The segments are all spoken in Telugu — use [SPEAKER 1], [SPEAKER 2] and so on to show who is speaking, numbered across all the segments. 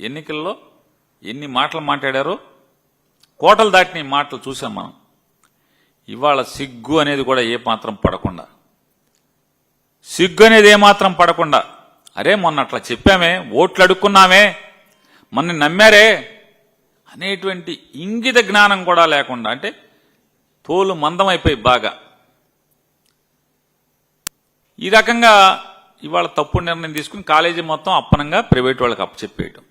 [SPEAKER 1] ఎన్నికల్లో ఎన్ని మాటలు మాట్లాడారో కోటలు దాటిన మాటలు చూసాం మనం. ఇవాళ సిగ్గు అనేది కూడా ఏమాత్రం పడకుండా, అరే మొన్న అట్లా చెప్పామే, ఓట్లు అడుక్కున్నామే, మన నమ్మారే అనేటువంటి ఇంగిత జ్ఞానం కూడా లేకుండా, అంటే తోలు మందమైపోయి బాగా ఈ రకంగా ఇవాళ తప్పుడు నిర్ణయం తీసుకుని కాలేజీ మొత్తం అప్పనంగా ప్రైవేట్ వాళ్ళకి అప్పచెప్పేయటం.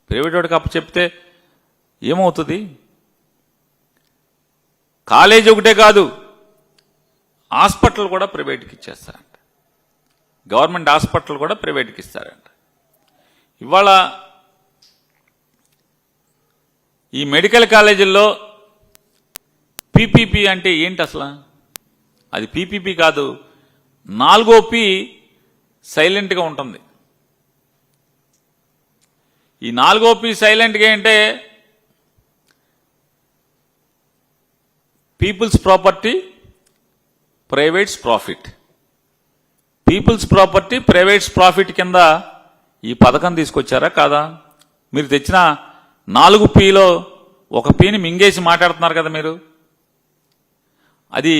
[SPEAKER 1] ప్రైవేట్ వాడికి అప్పచెప్తే ఏమవుతుంది? కాలేజీ ఒకటే కాదు, హాస్పిటల్ కూడా ప్రైవేట్కి ఇచ్చేస్తారంట, గవర్నమెంట్ హాస్పిటల్ కూడా ప్రైవేట్కి ఇస్తారంట. ఇవాళ ఈ మెడికల్ కాలేజీల్లో పీపీపీ అంటే ఏంటి అసలు? అది పీపీపీ కాదు, 4వ పి సైలెంట్గా ఉంటుంది. ఈ 4వ పి సైలెంట్గా అంటే people's property, private's profit. People's property, private's profit కింద ఈ పథకం తీసుకొచ్చారా కాదా? మీరు తెచ్చిన 4 పిలో 1 పిని మింగేసి మాట్లాడుతున్నారు కదా మీరు. అది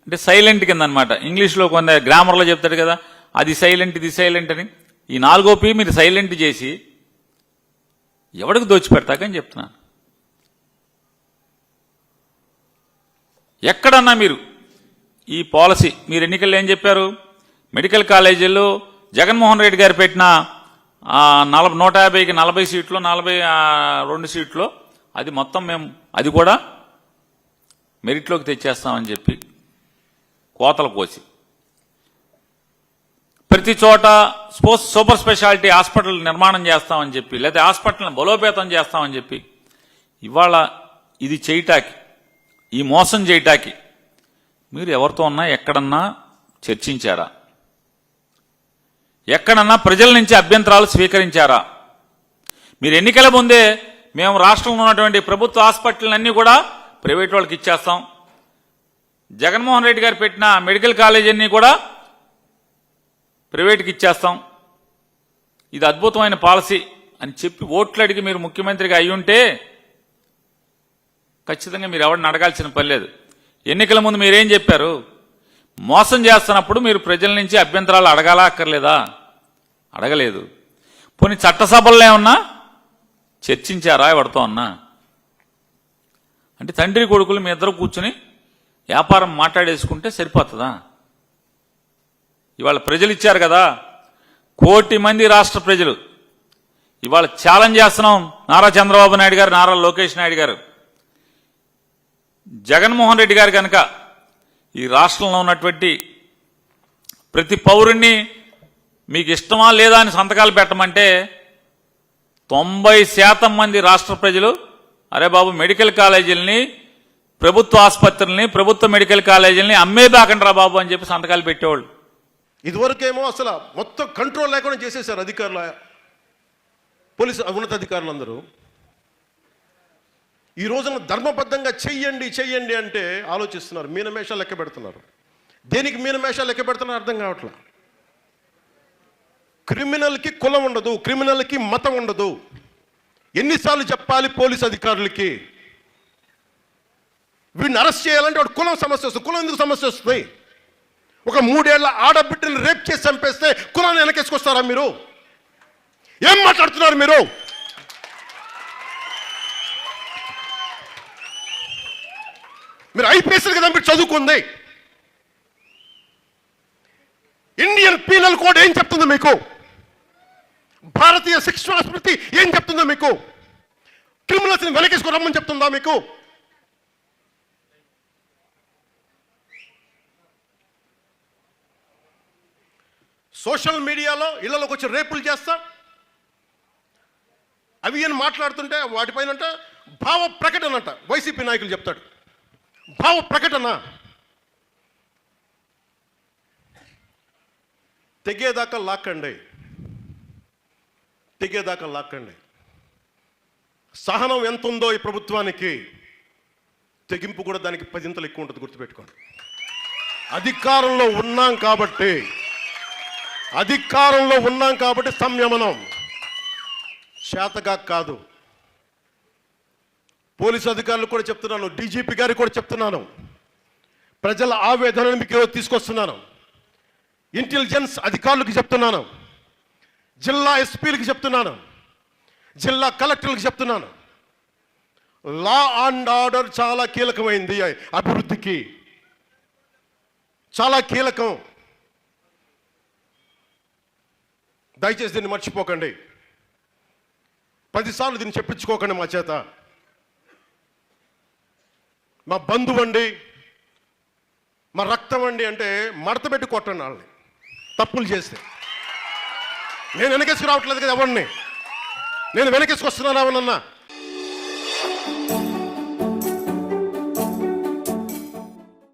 [SPEAKER 1] అంటే సైలెంట్ కింద అనమాట. ఇంగ్లీష్లో కొంత గ్రామర్లో చెప్తాడు కదా, అది సైలెంట్ ఇది సైలెంట్ అని. ఈ 4వ పి మీరు సైలెంట్ చేసి ఎవడికి దోచిపెడతాకని చెప్తున్నాను. ఎక్కడన్నా మీరు ఈ పాలసీ, మీరు ఎన్నికల్లో ఏం చెప్పారు? మెడికల్ కాలేజీల్లో జగన్మోహన్ రెడ్డి గారు పెట్టిన 150కి 40 సీట్లు, 42 సీట్లు, అది మొత్తం మేము అది కూడా మెరిట్లోకి తెచ్చేస్తామని చెప్పి కోతలు కోసి ప్రతి చోట సూపర్ స్పెషాలిటీ హాస్పిటల్ నిర్మాణం చేస్తామని చెప్పి, లేదా హాస్పిటల్ని బలోపేతం చేస్తామని చెప్పి, ఇవాళ ఇది చేయటాకి, ఈ మోసం చేయటాకి మీరు ఎవరితో ఉన్నా ఎక్కడన్నా చర్చించారా? ఎక్కడన్నా ప్రజల నుంచి అభ్యంతరాలు స్వీకరించారా? మీరు ఎన్నికల ముందే మేము రాష్ట్రంలో ఉన్నటువంటి ప్రభుత్వ హాస్పిటల్ని కూడా ప్రైవేట్ వాళ్ళకి ఇచ్చేస్తాం, జగన్మోహన్ రెడ్డి గారు పెట్టిన మెడికల్ కాలేజీని కూడా ప్రైవేట్కి ఇచ్చేస్తాం, ఇది అద్భుతమైన పాలసీ అని చెప్పి ఓట్లు అడిగి మీరు ముఖ్యమంత్రిగా అయ్యుంటే ఖచ్చితంగా మీరు ఎవరిని అడగాల్సిన పని లేదు. ఎన్నికల ముందు మీరేం చెప్పారు? మోసం చేస్తున్నప్పుడు మీరు ప్రజల నుంచి అభ్యంతరాలు అడగాలా అక్కర్లేదా? అడగలేదు. పోనీ చట్టసభల్లో ఏమన్నా చర్చించారా ఎవరితో అన్నా? అంటే తండ్రి కొడుకులు మీ ఇద్దరు కూర్చుని వ్యాపారం మాట్లాడేసుకుంటే సరిపోతుందా? ఇవాళ ప్రజలు ఇచ్చారు కదా, 1 కోటి మంది రాష్ట్ర ప్రజలు ఇవాళ ఛాలెంజ్ చేస్తున్నాం. నారా చంద్రబాబు నాయుడు గారు, నారా లోకేష్ నాయుడు గారు, జగన్మోహన్ రెడ్డి గారు కనుక ఈ రాష్ట్రంలో ఉన్నటువంటి ప్రతి పౌరుణ్ణి మీకు ఇష్టమా లేదా అని సంతకాలు పెట్టమంటే 90% మంది రాష్ట్ర ప్రజలు అరే బాబు మెడికల్ కాలేజీలని, ప్రభుత్వ ఆసుపత్రుల్ని, ప్రభుత్వ మెడికల్ కాలేజీలని అమ్మేదాకండ్రా బాబు అని చెప్పి సంతకాలు పెట్టేవాళ్ళు.
[SPEAKER 2] ఇదివరకేమో అసలు మొత్తం కంట్రోల్ లేకుండా చేసేసారు అధికారులు, పోలీసు ఉన్నతాధికారులు అందరూ. ఈ రోజున ధర్మబద్ధంగా చెయ్యండి అంటే ఆలోచిస్తున్నారు, మీనమేషాలు లెక్క పెడుతున్నారు. దేనికి మీనమేషాలు లెక్క పెడుతున్నారు అర్థం కావట్లా. క్రిమినల్కి కులం ఉండదు, క్రిమినల్కి మతం ఉండదు. ఎన్నిసార్లు చెప్పాలి పోలీసు అధికారులకి? వీడిని అరెస్ట్ చేయాలంటే వాడు కులం సమస్య వస్తుంది. కులం ఎందుకు సమస్య వస్తుంది? ఒక 3 ఏళ్ల ఆడబిడ్డని రేప్ చేసి చంపేస్తే కులాన్ని వెనకేసుకొస్తారా మీరు? ఏం మాట్లాడుతున్నారు మీరు? మీరు ఐపీఎస్ కదా మీరు చదువుకుంది. ఇండియన్ పీనల్ కోడ్ ఏం చెప్తుందో మీకు? భారతీయ శిక్షణ స్మృతి ఏం చెప్తుందో మీకు? క్రిమినల్స్ని వెనకేసుకు రమ్మని చెప్తుందా మీకు? సోషల్ మీడియాలో ఇళ్లలోకి వచ్చి రేపులు చేస్తాం అవి అని మాట్లాడుతుంటే వాటిపైన భావ ప్రకటన అంట వైసీపీ నాయకులు చెప్తాడు. భావ ప్రకటన తెగేదాకా లాక్కండి, తెగేదాకా లాక్కండి. సహనం ఎంత ఉందో ఈ ప్రభుత్వానికి, తెగింపు కూడా దానికి 10 ఎక్కువ ఉంటుంది, గుర్తుపెట్టుకోండి. అధికారంలో ఉన్నాం కాబట్టి సంయమనం, చేతగా కాదు. పోలీసు అధికారులు కూడా చెప్తున్నాను, డీజీపీ గారికి కూడా చెప్తున్నాను, ప్రజల ఆవేదనను మీకు ఈరోజు తీసుకొస్తున్నాను. ఇంటెలిజెన్స్ అధికారులకు చెప్తున్నాను, జిల్లా ఎస్పీలకు చెప్తున్నాను, జిల్లా కలెక్టర్లకు చెప్తున్నాను. లా అండ్ ఆర్డర్ చాలా కీలకమైంది అభివృద్ధికి, చాలా కీలకం. దయచేసి దీన్ని మర్చిపోకండి. 10 సార్లు దీన్ని చెప్పించుకోకండి మా చేత. మా బంధువు అండి, మా రక్తం అండి అంటే మడత పెట్టి కొట్టండి వాళ్ళని తప్పులు చేస్తే. నేను వెనకేసుకు రావట్లేదు కదా ఎవరిని, నేను వెనకేసుకొస్తున్నాను ఎవరన్నా.